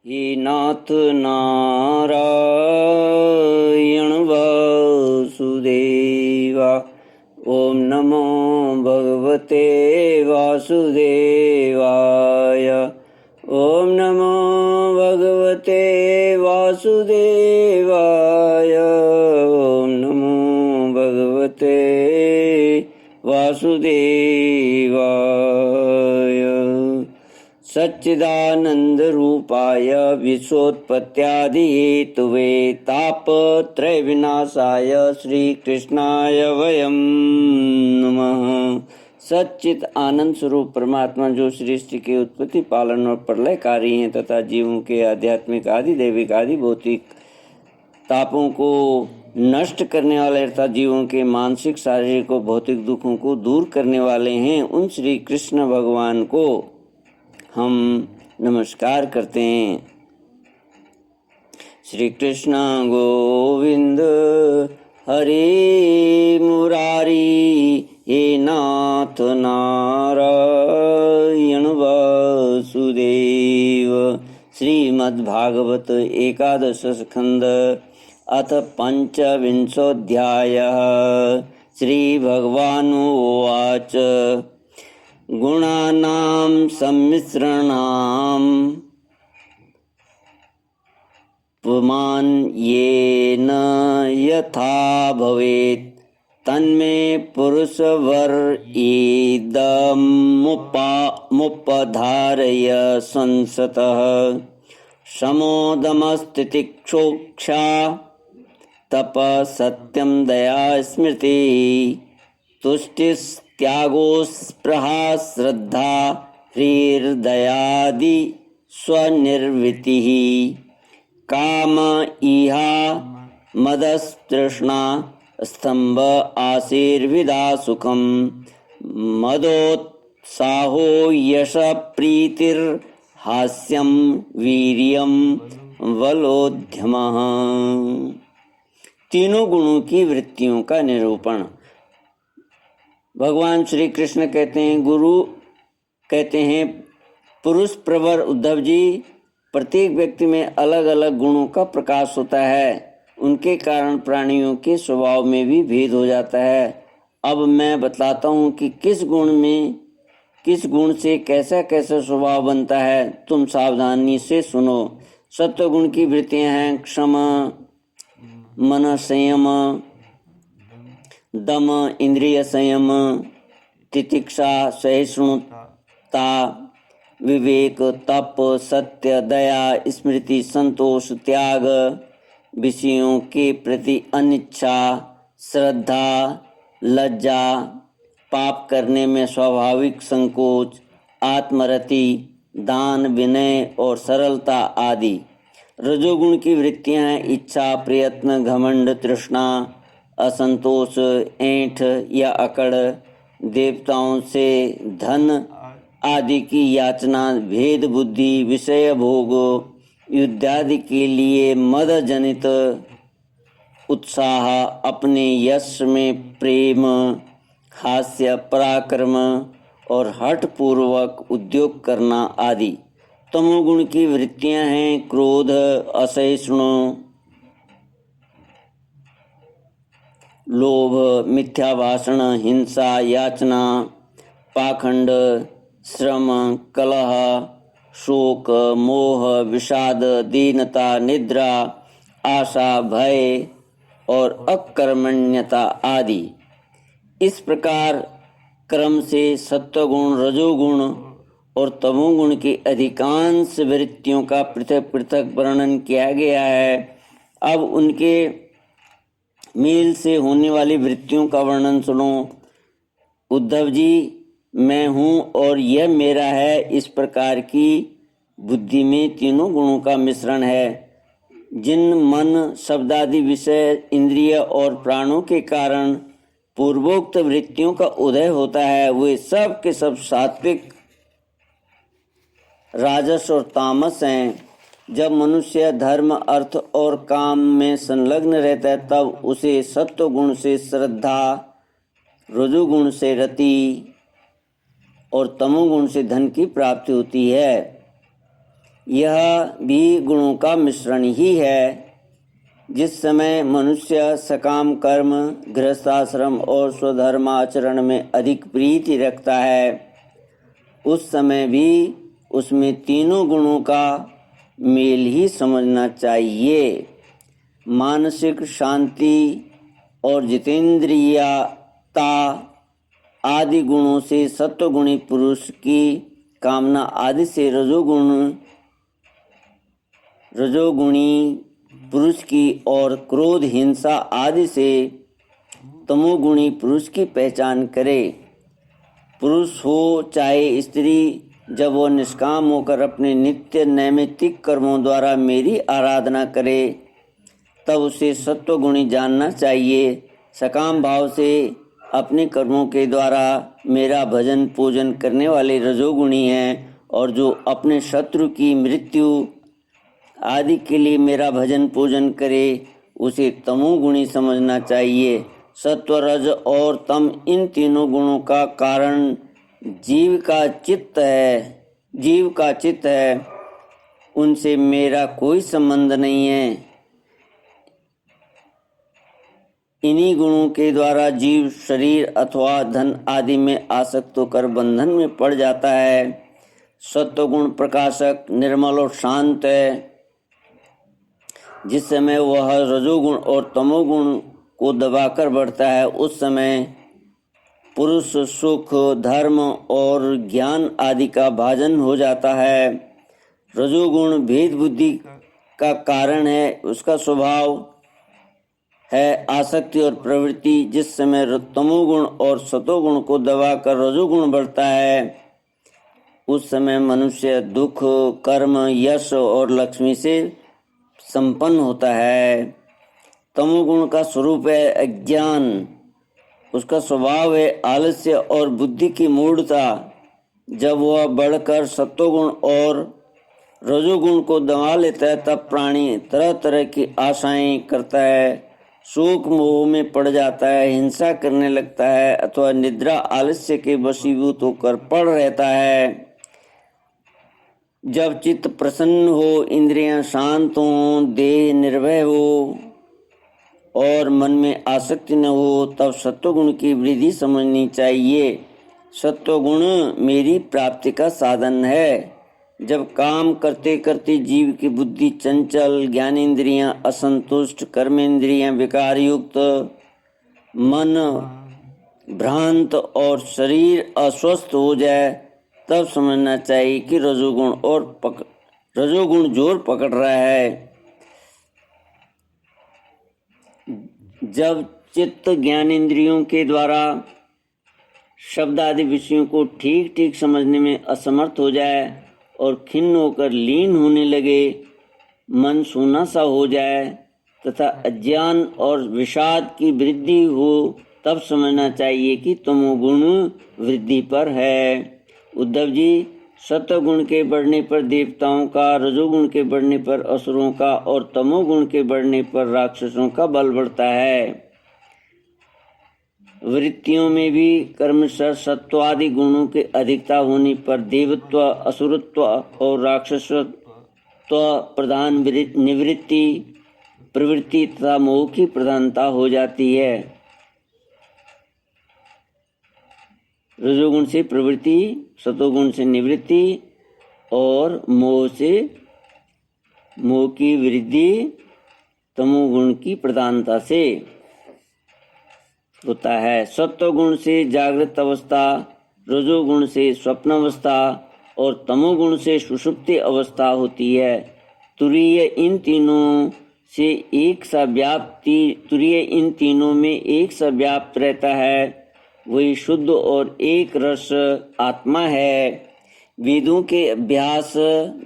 हे नाथ नारायण वासुदेवा। ओम नमो भगवते वासुदेवाय। ओम नमो भगवते वासुदेवाय। ओम नमो भगवते वासुदेवाय। सच्चिदानंद रूपाय विश्वोत्पत्त्यादि हेतुवे तापत्रय विनाशाय श्री कृष्णाय वयम नमः। सच्चित आनंद स्वरूप परमात्मा जो सृष्टि के उत्पत्ति पालन और प्रलयकारी हैं तथा जीवों के आध्यात्मिक आदि दैविक आदि भौतिक तापों को नष्ट करने वाले तथा जीवों के मानसिक शारीरिक और भौतिक दुखों को दूर करने वाले हैं, उन श्री कृष्ण भगवान को हम नमस्कार करते हैं। श्री कृष्ण गोविंद हरे मुरारी, हे नाथ नारायण वासुदेव। श्रीमद्भागवत एकादश स्कंद अथ पंचविंशोऽध्यायः। श्री भगवानुवाच गुणानां सम्मिश्रणां पुमान् येन यथा भवेत् तन्मे पुरुषवर इदमुपधारय संसतः। शमोदमस्तितिक्षोक्षा तपः सत्यं दया स्मृतिः। तुष्टिस्त्यागो स्पृहा श्रद्धा हृदयादि स्वनिर्वृत्तिः। काम इहा मदस्तृष्णा स्तंभ आशीर्विदा सुखम। मदोत्साहो यश प्रीतिर्हास्यं वीर्यं बलोद्यमः। तीनों गुणों की वृत्तियों का निरूपण। भगवान श्री कृष्ण कहते हैं, गुरु कहते हैं, पुरुष प्रवर उद्धव जी, प्रत्येक व्यक्ति में अलग अलग गुणों का प्रकाश होता है। उनके कारण प्राणियों के स्वभाव में भी भेद हो जाता है। अब मैं बतलाता हूँ कि किस गुण से कैसा कैसा स्वभाव बनता है। तुम सावधानी से सुनो। सत्वगुण की वृत्तियां हैं क्षमा, मन संयम, दम इंद्रिय संयम, तितिक्षा सहिष्णुता, विवेक तप सत्य दया स्मृति संतोष त्याग, विषयों के प्रति अनिच्छा, श्रद्धा लज्जा, पाप करने में स्वाभाविक संकोच, आत्मरति, दान विनय और सरलता आदि। रजोगुण की वृत्तियां हैं इच्छा प्रयत्न घमंड तृष्णा, असंतोष ऐंठ या अकड़, देवताओं से धन आदि की याचना, भेद बुद्धि, विषय भोग, युद्धादि के लिए मद जनित उत्साह, अपने यश में प्रेम, हास्य पराक्रम और हठ पूर्वक उद्योग करना आदि। तमोगुण की वृत्तियां हैं क्रोध, असहिष्णु, लोभ, मिथ्या भाषण, हिंसा, याचना, पाखंड, श्रम, कलह, शोक, मोह, विषाद, दीनता, निद्रा, आशा, भय और अकर्मण्यता आदि। इस प्रकार क्रम से सत्वगुण, रजोगुण और तमोगुण की अधिकांश वृत्तियों का पृथक पृथक वर्णन किया गया है। अब उनके मेल से होने वाली वृत्तियों का वर्णन सुनो। उद्धव जी, मैं हूँ और यह मेरा है, इस प्रकार की बुद्धि में तीनों गुणों का मिश्रण है। जिन मन शब्दादि विषय इंद्रिय और प्राणों के कारण पूर्वोक्त वृत्तियों का उदय होता है, वे सब के सब सात्विक, राजस और तामस हैं। जब मनुष्य धर्म अर्थ और काम में संलग्न रहता है तब उसे सत्व गुण से श्रद्धा, रजोगुण से रति और तमोगुण से धन की प्राप्ति होती है। यह भी गुणों का मिश्रण ही है। जिस समय मनुष्य सकाम कर्म, गृहस्थाश्रम और स्वधर्माचरण में अधिक प्रीति रखता है, उस समय भी उसमें तीनों गुणों का मेल ही समझना चाहिए। मानसिक शांति और जितेंद्रियता आदि गुणों से सत्वगुणी पुरुष की कामना आदि से रजोगुणी पुरुष की और क्रोध, हिंसा आदि से तमोगुणी पुरुष की पहचान करे। पुरुष हो चाहे स्त्री, जब वो निष्काम होकर अपने नित्य नैमित्तिक कर्मों द्वारा मेरी आराधना करे, तब उसे सत्वगुणी जानना चाहिए। सकाम भाव से अपने कर्मों के द्वारा मेरा भजन पूजन करने वाले रजोगुणी हैं, और जो अपने शत्रु की मृत्यु आदि के लिए मेरा भजन पूजन करे, उसे तमोगुणी समझना चाहिए। सत्व, रज और तम इन तीनों गुणों का कारण जीव का चित्त है। उनसे मेरा कोई संबंध नहीं है। इन्हीं गुणों के द्वारा जीव शरीर अथवा धन आदि में आसक्त होकर बंधन में पड़ जाता है। सत्वगुण प्रकाशक, निर्मल और शांत है। जिस समय वह रजोगुण और तमोगुण को दबाकर बढ़ता है, उस समय पुरुष सुख, धर्म और ज्ञान आदि का भाजन हो जाता है। रजोगुण भेद बुद्धि का कारण है। उसका स्वभाव है आसक्ति और प्रवृत्ति। जिस समय तमोगुण और सतोगुण को दबाकर रजोगुण बढ़ता है, उस समय मनुष्य दुख, कर्म, यश और लक्ष्मी से संपन्न होता है। तमोगुण का स्वरूप है अज्ञान। उसका स्वभाव है आलस्य और बुद्धि की मूढ़ता। जब वह बढ़कर सत्वगुण और रजोगुण को दबा लेता है, तब प्राणी तरह तरह की आशाएं करता है, शोक मोह में पड़ जाता है, हिंसा करने लगता है अथवा निद्रा आलस्य के वशीभूत होकर पड़ रहता है। जब चित्त प्रसन्न हो, इंद्रियां शांत हों, देह निर्भय हो और मन में आसक्ति न हो, तब सत्वगुण की वृद्धि समझनी चाहिए। सत्वगुण मेरी प्राप्ति का साधन है। जब काम करते करते जीव की बुद्धि चंचल, ज्ञानेंद्रियां असंतुष्ट, कर्मेंद्रियां विकारयुक्त, मन भ्रांत और शरीर अस्वस्थ हो जाए, तब समझना चाहिए कि रजोगुण जोर पकड़ रहा है। जब चित्त ज्ञानेंद्रियों के द्वारा शब्द आदि विषयों को ठीक ठीक समझने में असमर्थ हो जाए और खिन्न होकर लीन होने लगे, मन सूना सा हो जाए तथा अज्ञान और विषाद की वृद्धि हो, तब समझना चाहिए कि तमोगुण वृद्धि पर है। उद्धव जी, सत्वगुण के बढ़ने पर देवताओं का, रजोगुण के बढ़ने पर असुरों का और तमोगुण के बढ़ने पर राक्षसों का बल बढ़ता है। वृत्तियों में भी कर्मशः सत्वादि गुणों के अधिकता होने पर देवत्व, असुरत्व और राक्षसत्व प्रधान निवृत्ति, प्रवृत्ति तथा मोह की प्रधानता हो जाती है। रजोगुण से प्रवृत्ति, सतोगुण से निवृत्ति और मोह की वृद्धि तमोगुण की प्रधानता से होता है। सत्वगुण से जागृत अवस्था, रजोगुण से स्वप्न अवस्था और तमोगुण से सुषुप्ति अवस्था होती है। तुरीय इन तीनों में एक सा व्याप्त रहता है। वही शुद्ध और एक रस आत्मा है। वेदों के अभ्यास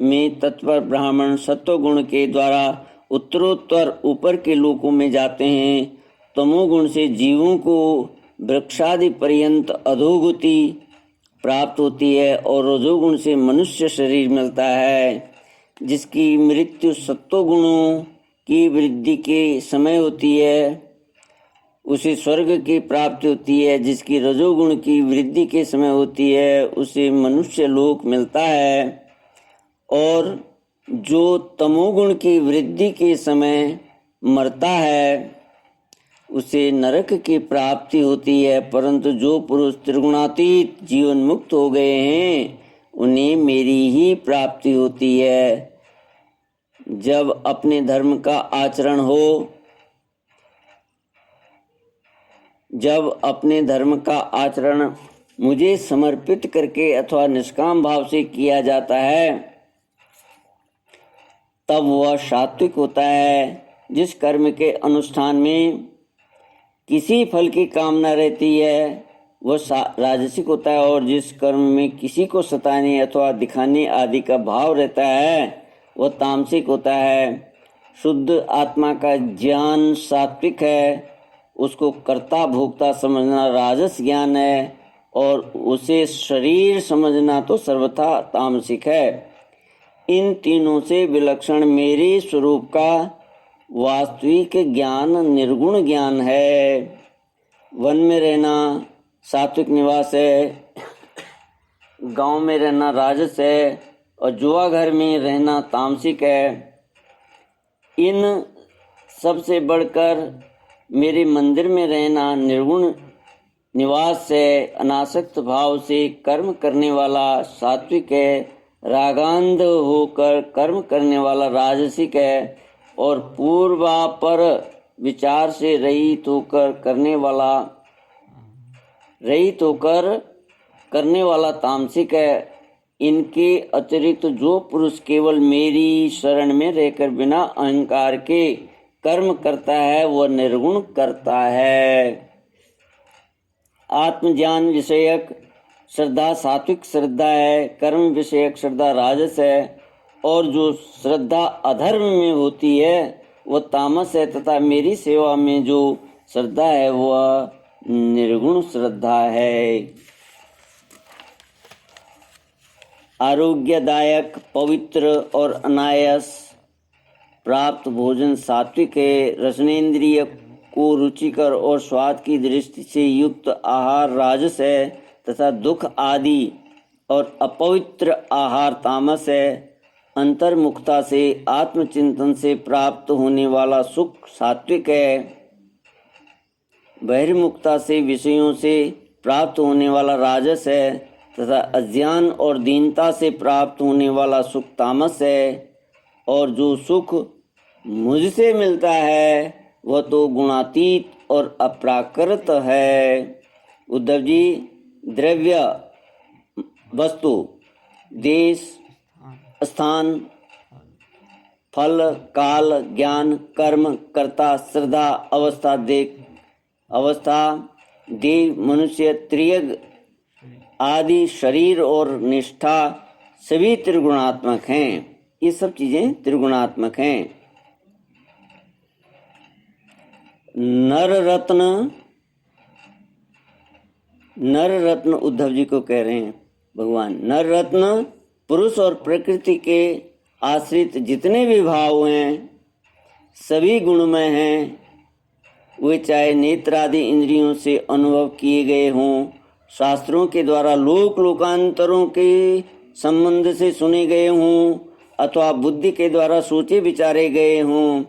में तत्पर ब्राह्मण सत्वगुण के द्वारा उत्तरोत्तर ऊपर के लोकों में जाते हैं। तमोगुण से जीवों को वृक्षादि पर्यंत अधोगति प्राप्त होती है और रजोगुण से मनुष्य शरीर मिलता है, जिसकी मृत्यु सत्वगुणों की वृद्धि के समय होती है। उसे स्वर्ग की प्राप्ति होती है। जिसकी रजोगुण की वृद्धि के समय होती है, उसे मनुष्य लोक मिलता है। और जो तमोगुण की वृद्धि के समय मरता है उसे नरक की प्राप्ति होती है, परंतु जो पुरुष त्रिगुणातीत जीवन मुक्त हो गए हैं उन्हें मेरी ही प्राप्ति होती है। जब अपने धर्म का आचरण हो, जब अपने धर्म का आचरण मुझे समर्पित करके अथवा निष्काम भाव से किया जाता है तब वह सात्विक होता है। जिस कर्म के अनुष्ठान में किसी फल की कामना रहती है वह राजसिक होता है, और जिस कर्म में किसी को सताने अथवा दिखाने आदि का भाव रहता है वह तामसिक होता है। शुद्ध आत्मा का ज्ञान सात्विक है, उसको कर्ता भोक्ता समझना राजस ज्ञान है, और उसे शरीर समझना तो सर्वथा तामसिक है। इन तीनों से विलक्षण मेरे स्वरूप का वास्तविक ज्ञान निर्गुण ज्ञान है। वन में रहना सात्विक निवास है, गांव में रहना राजस है, और जुआ घर में रहना तामसिक है। इन सबसे बढ़कर मेरे मंदिर में रहना निर्गुण निवास है। अनासक्त भाव से कर्म करने वाला सात्विक है, रागांध होकर कर्म करने वाला राजसिक है, और पूर्वापर विचार से रहित होकर करने वाला तामसिक है। इनके अतिरिक्त जो पुरुष केवल मेरी शरण में रहकर बिना अहंकार के कर्म करता है वह निर्गुण करता है। आत्मज्ञान विषयक श्रद्धा सात्विक श्रद्धा है, कर्म विषयक श्रद्धा राजस है, और जो श्रद्धा अधर्म में होती है वह तामस है, तथा मेरी सेवा में जो श्रद्धा है वह निर्गुण श्रद्धा है। आरोग्यदायक, पवित्र और अनायास प्राप्त भोजन सात्विक है। रसनेन्द्रिय को रुचिकर और स्वाद की दृष्टि से युक्त आहार राजस है, तथा दुख आदि और अपवित्र आहार तामस है। अंतर्मुखता से आत्मचिंतन से प्राप्त होने वाला सुख सात्विक है। बहिर्मुखता से विषयों से प्राप्त होने वाला राजस है, तथा अज्ञान और दीनता से प्राप्त होने वाला सुख तामस है। और जो सुख मुझसे मिलता है वह तो गुणातीत और अप्राकृत है। उद्धव जी, द्रव्य, वस्तु, देश, स्थान, फल, काल, ज्ञान, कर्म, कर्ता, श्रद्धा, अवस्था, देव, मनुष्य, त्रियग आदि शरीर और निष्ठा सभी त्रिगुणात्मक हैं। ये सब चीजें त्रिगुणात्मक हैं। नर रत्न उद्धव जी को कह रहे हैं भगवान। नर रत्न पुरुष और प्रकृति के आश्रित जितने भी भाव हैं सभी गुणमय हैं। वे चाहे नेत्र आदि इंद्रियों से अनुभव किए गए हों, शास्त्रों के द्वारा लोकांतरों के संबंध से सुने गए हों, अथवा बुद्धि के द्वारा सोचे विचारे गए हों।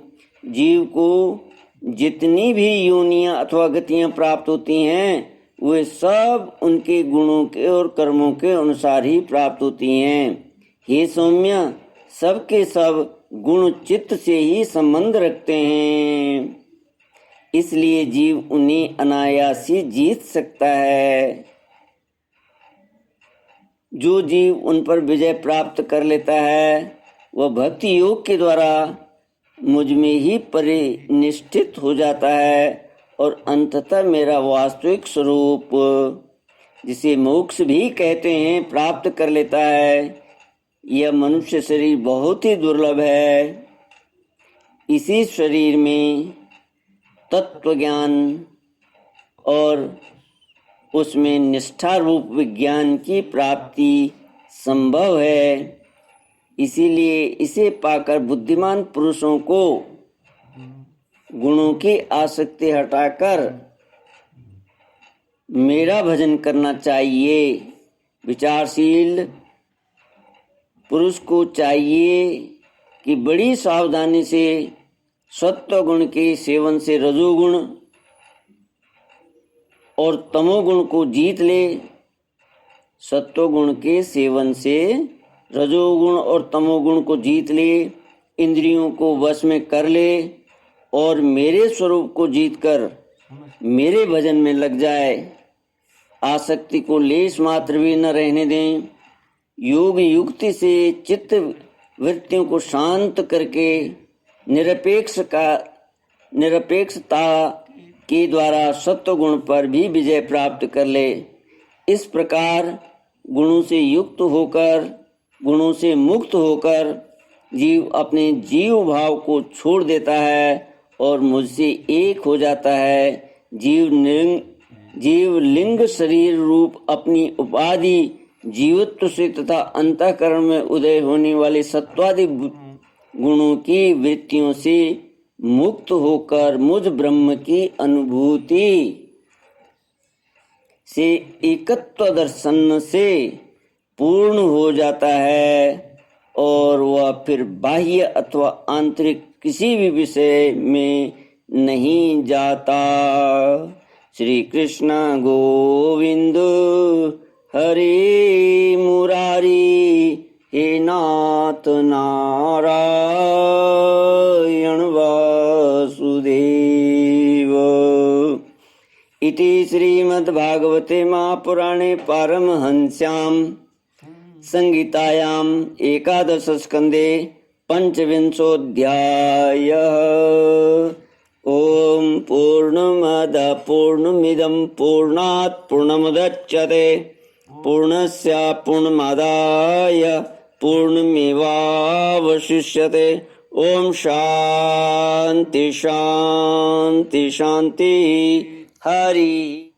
जीव को जितनी भी योनियां अथवा गतियां प्राप्त होती हैं वे सब उनके गुणों के और कर्मों के अनुसार ही प्राप्त होती हैं। हे सौम्य, सबके सब गुण चित्त से ही संबंध रखते हैं, इसलिए जीव उन्हें अनायास ही जीत सकता है। जो जीव उन पर विजय प्राप्त कर लेता है वह भक्ति योग के द्वारा मुझ में ही परिनिष्ठित हो जाता है, और अंततः मेरा वास्तविक स्वरूप, जिसे मोक्ष भी कहते हैं, प्राप्त कर लेता है। यह मनुष्य शरीर बहुत ही दुर्लभ है। इसी शरीर में तत्व ज्ञान और उसमें निष्ठा रूप विज्ञान की प्राप्ति संभव है। इसीलिए इसे पाकर बुद्धिमान पुरुषों को गुणों की आसक्ति हटाकर मेरा भजन करना चाहिए। विचारशील पुरुष को चाहिए कि बड़ी सावधानी से सत्व गुण के सेवन से रजोगुण और तमोगुण को जीत ले। सत्व गुण के सेवन से रजोगुण और तमोगुण को जीत ले, इंद्रियों को वश में कर ले और मेरे स्वरूप को जीतकर मेरे भजन में लग जाए। आसक्ति को लेश मात्र भी न रहने दें। योग युक्ति से चित्त वृत्तियों को शांत करके निरपेक्षता के द्वारा सत्व गुण पर भी विजय प्राप्त कर ले। इस प्रकार गुणों से युक्त होकर, गुणों से मुक्त होकर जीव अपने जीव भाव को छोड़ देता है और मुझसे एक हो जाता है। जीव लिंग शरीर रूप अपनी उपाधि जीवत्व से तथा अंतःकरण में उदय होने वाले सत्वादि गुणों की वृत्तियों से मुक्त होकर मुझ ब्रह्म की अनुभूति से एकत्व दर्शन से पूर्ण हो जाता है और वह फिर बाह्य अथवा आंतरिक किसी भी विषय में नहीं जाता। श्री कृष्ण गोविंद हरे मुरारी, हे नाथ नारायण वासुदेव। इति श्रीमद्भागवते महापुराणे पारमहंस्यां संहितायां एकादश स्कंदे पंचविंशोऽध्यायः। ओम पूर्णमदः पूर्णमिदं पूर्णात् पूर्णमुदच्यते पूर्णस्य पूर्णमादाय पूर्णमेवावशिष्यते। ओम शांति शांति शांति। हरि